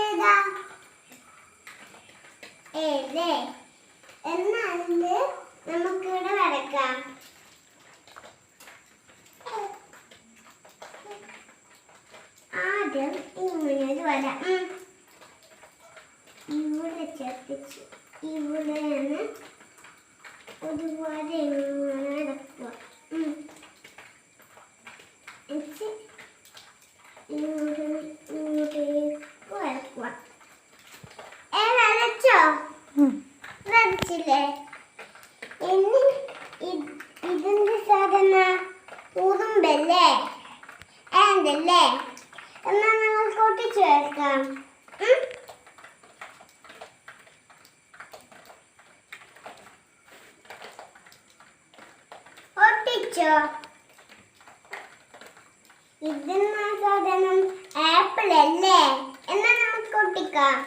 ഏതാ ഏതേ എന്നാണ് നമുക്കിവിടെ വരക്കാം. ആദ്യം ഇങ്ങനെ വരാം. ഇവിടെ ചേർത്തിച്ച് ഇവിടെയാണ് ഒരുപാട് ഇങ്ങനെ എടുക്കുക. ഇങ്ങോട്ടേക്ക് വരക്കുക. വരച്ചോ? വരച്ചില്ലേ? ഇനി ഇതിന്റെ സാധന ഉറുമ്പല്ലേ ആൻഡല്ലേ എന്നാ ഞങ്ങൾക്ക് ഒട്ടിച്ചു വെക്കാം. ഒട്ടിച്ചോ? ഇതിന്റെ സാധനം ആപ്പിൾ അല്ലേ എന്നാ നമുക്ക് ഒട്ടിക്കാം.